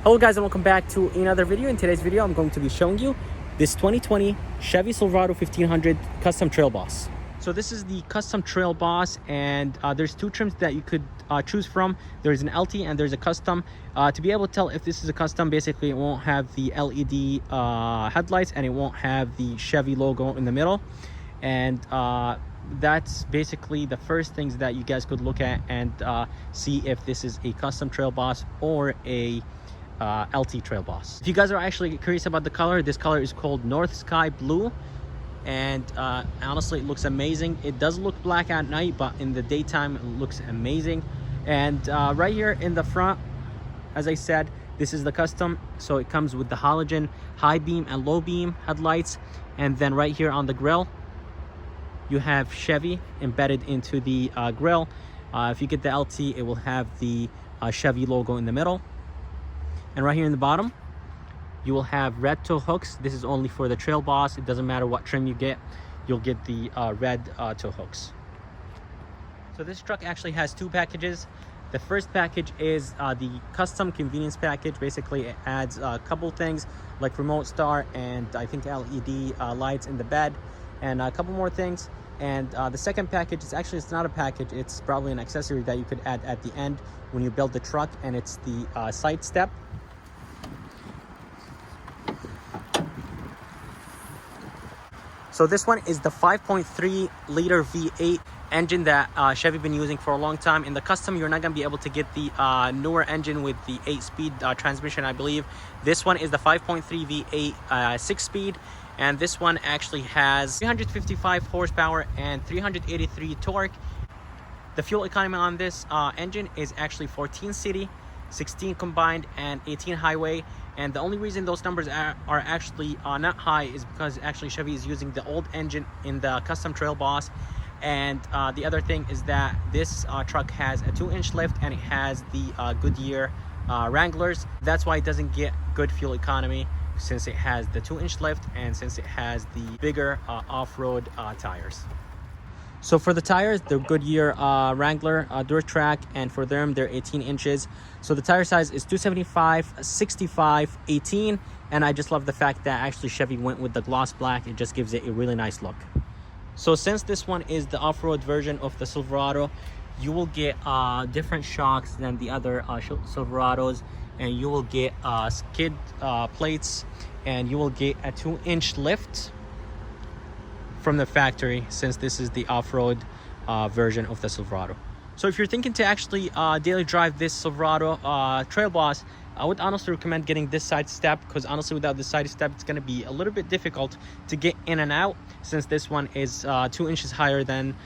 Hello guys, and welcome back to another video. In today's video I'm going to be showing you this 2020 Chevy Silverado 1500 Custom Trail Boss. So this is the Custom Trail Boss, and there's two trims that you could choose from. There's an LT and there's a Custom. To be able to tell if this is a Custom, basically it won't have the LED headlights and it won't have the Chevy logo in the middle. And that's basically the first things that you guys could look at and see if this is a Custom Trail Boss or a LT Trail Boss. If you guys are actually curious about the color, this color is called North Sky Blue, and honestly it looks amazing. It does look black at night, but in the daytime it looks amazing. And right here in the front, as I said, this is the Custom, so it comes with the halogen high beam and low beam headlights. And then right here on the grill you have Chevy embedded into the grill. If you get the LT, it will have the Chevy logo in the middle. And right here in the bottom, you will have red tow hooks. This is only for the Trail Boss. It doesn't matter what trim you get, you'll get the red tow hooks. So this truck actually has two packages. The first package is the Custom Convenience Package. Basically, it adds a couple things like remote start and I think LED lights in the bed and a couple more things. And the second package is actually, it's not a package, it's probably an accessory that you could add at the end when you build the truck, and it's the side step. So this one is the 5.3 liter V8 engine that Chevy been using for a long time. In the Custom, you're not going to be able to get the newer engine with the 8-speed transmission, I believe. This one is the 5.3 V8 6-speed, and this one actually has 355 horsepower and 383 torque. The fuel economy on this engine is actually 14 city, 16 combined, and 18 highway. And the only reason those numbers are actually not high is because actually Chevy is using the old engine in the Custom Trail Boss. And the other thing is that this truck has a 2-inch lift and it has the Goodyear Wranglers. That's why it doesn't get good fuel economy, since it has the 2-inch lift and since it has the bigger off-road tires. So for the tires, the Goodyear Wrangler Dirt Track, and for them they're 18 inches. So the tire size is 275, 65, 18, and I just love the fact that actually Chevy went with the gloss black. It just gives it a really nice look. So since this one is the off-road version of the Silverado, you will get different shocks than the other Silverados, and you will get skid plates, and you will get a 2-inch lift from the factory, since this is the off-road version of the Silverado. So if you're thinking to actually daily drive this Silverado Trail Boss, I would honestly recommend getting this side step, because honestly without this side step it's going to be a little bit difficult to get in and out, since this one is 2 inches higher than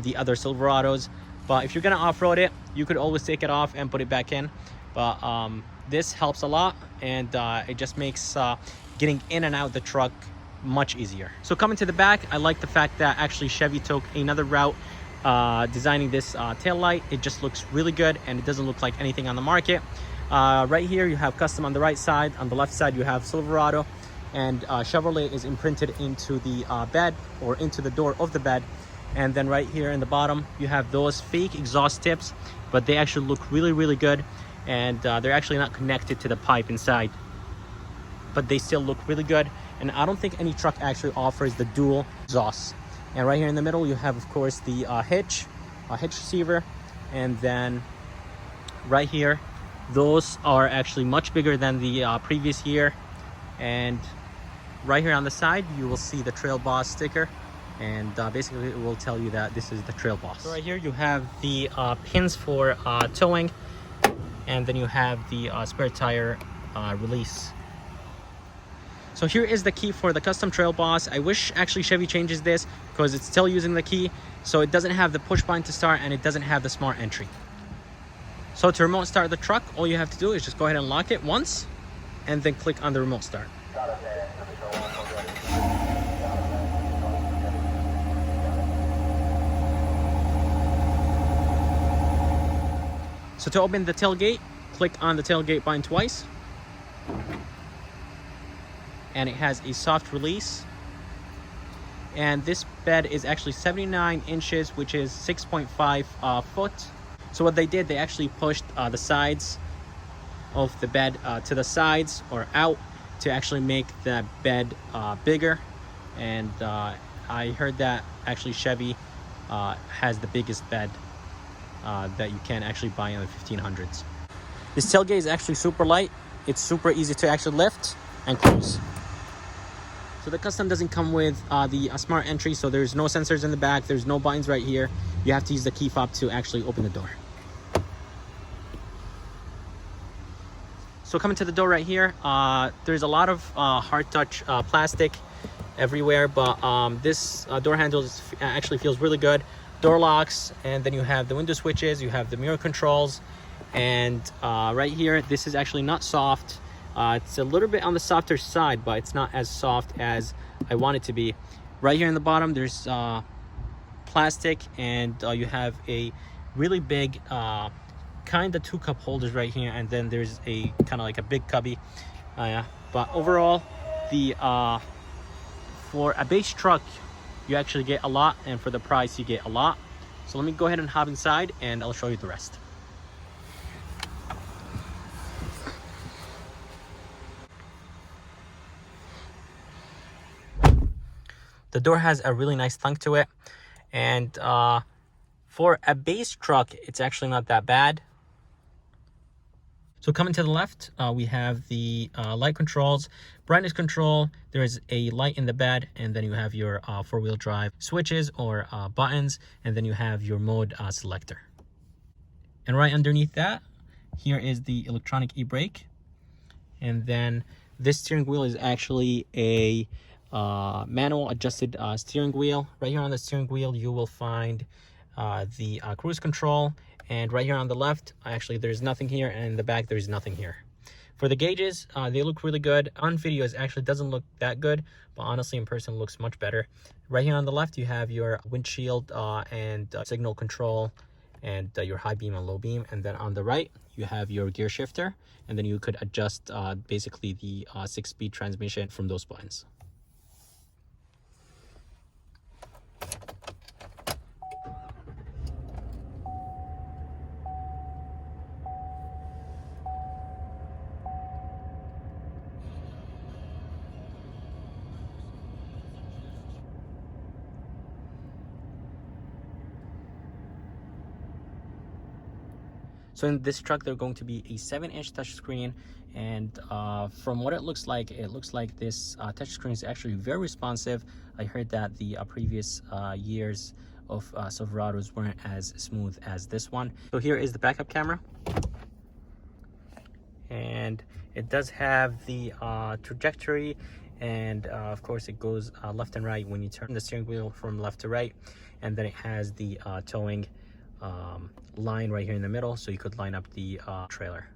the other Silverados. But if you're going to off-road it, you could always take it off and put it back in. But this helps a lot, and it just makes getting in and out the truck much easier. So coming to the back, I like the fact that actually Chevy took another route designing this tail light. It just looks really good, and it doesn't look like anything on the market. Right here you have Custom on the right side. On the left side you have Silverado, and Chevrolet is imprinted into the bed, or into the door of the bed. And then right here in the bottom you have those fake exhaust tips, but they actually look really good, and they're actually not connected to the pipe inside, but they still look really good. And I don't think any truck actually offers the dual exhaust. And right here in the middle you have, of course, the hitch receiver. And then right here, those are actually much bigger than the previous year. And right here on the side you will see the Trail Boss sticker, and basically it will tell you that this is the Trail Boss. So right here you have the pins for towing, and then you have the spare tire release. So here is the key for the Custom Trail Boss. I wish actually Chevy changes this, because it's still using the key. So it doesn't have the push button to start, and it doesn't have the smart entry. So to remote start the truck, all you have to do is just go ahead and lock it once, and then click on the remote start. So to open the tailgate, click on the tailgate button twice, and it has a soft release. And this bed is actually 79 inches, which is 6.5 foot. So what they did, they actually pushed the sides of the bed to the sides or out to actually make the bed bigger. And I heard that actually Chevy has the biggest bed that you can actually buy in the 1500s. This tailgate is actually super light. It's super easy to actually lift and close. So the custom doesn't come with the smart entry, so there's no sensors in the back, there's no buttons right here. You have to use the key fob to actually open the door. So coming to the door right here, there's a lot of hard touch plastic everywhere, but this door handle actually feels really good. Door locks, and then you have the window switches, you have the mirror controls, and right here, this is actually not soft. It's a little bit on the softer side, but it's not as soft as I want it to be. Right here in the bottom, there's plastic, and you have a really big kind of 2 cup holders right here, and then there's a kind of like a big cubby. But overall, the for a base truck, you actually get a lot, and for the price, you get a lot. So let me go ahead and hop inside, and I'll show you the rest. The door has a really nice thunk to it, and for a base truck, it's actually not that bad. So coming to the left, we have the light controls, brightness control. There is a light in the bed, and then you have your 4-wheel drive switches or buttons, and then you have your mode selector. And right underneath that, here is the electronic e-brake. And then this steering wheel is actually a manual adjusted steering wheel. Right here on the steering wheel, you will find the cruise control, and right here on the left, actually there's nothing here, and in the back there's nothing here. For the gauges, they look really good. On video, it actually doesn't look that good, but honestly in person it looks much better. Right here on the left, you have your windshield and signal control, and your high beam and low beam. And then on the right, you have your gear shifter, and then you could adjust basically the 6-speed transmission from those buttons. So in this truck, they're going to be a 7-inch touchscreen, and from what it looks like this touchscreen is actually very responsive. I heard that the previous years of Silverados weren't as smooth as this one. So here is the backup camera, and it does have the trajectory, and of course it goes left and right when you turn the steering wheel from left to right, and then it has the towing line right here in the middle, so you could line up the trailer.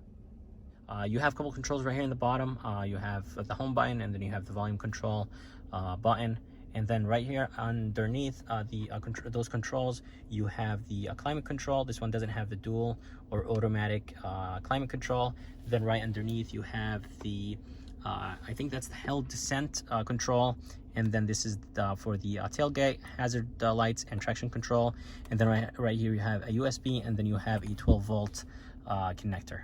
You have a couple controls right here in the bottom. You have the home button, and then you have the volume control button, and then right here underneath those controls, you have the climate control. This one doesn't have the dual or automatic climate control. Then right underneath, you have the I think that's the hill descent control, and then this is for the tailgate, hazard lights, and traction control. And then right here you have a USB, and then you have a 12-volt connector.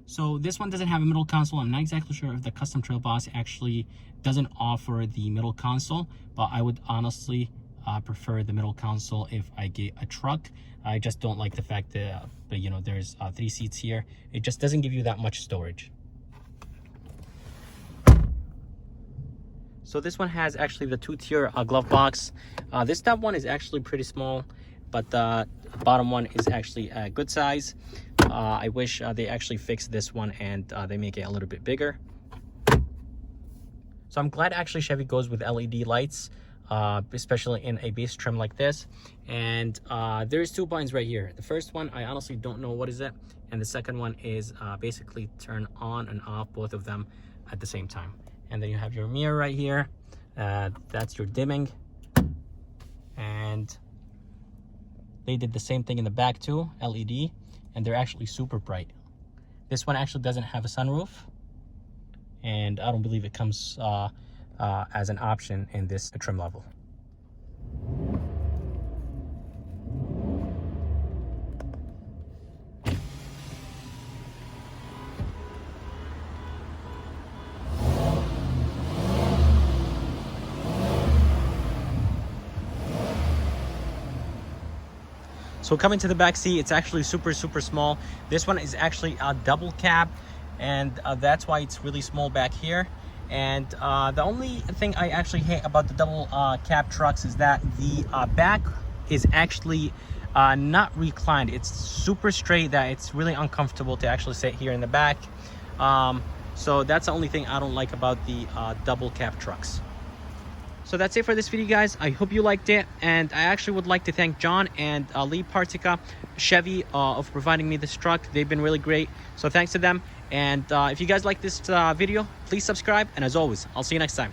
So this one doesn't have a middle console. I'm not exactly sure if the Custom Trail Boss actually doesn't offer the middle console, but I would honestly prefer the middle console if I get a truck. I just don't like the fact that you know, there's 3 seats here. It just doesn't give you that much storage. So this one has actually the 2-tier glove box. This top one is actually pretty small, but the bottom one is actually a good size. I wish they actually fixed this one and they make it a little bit bigger. So I'm glad actually Chevy goes with LED lights, especially in a base trim like this. And there's 2 buttons right here. The first one, I honestly don't know what is it. And the second one is basically turn on and off both of them at the same time. And then you have your mirror right here. That's your dimming. And they did the same thing in the back too, LED. And they're actually super bright. This one actually doesn't have a sunroof, and I don't believe it comes as an option in this trim level. So coming to the back seat, it's actually super small. This one is actually a double cab, and that's why it's really small back here. And the only thing I actually hate about the double cab trucks is that the back is actually not reclined. It's super straight, that it's really uncomfortable to actually sit here in the back. So that's the only thing I don't like about the double cab trucks. So that's it for this video, guys. I hope you liked it, and I actually would like to thank John and Lee Partyka Chevy of providing me this truck. They've been really great, so thanks to them. And if you guys like this video, please subscribe, and as always, I'll see you next time.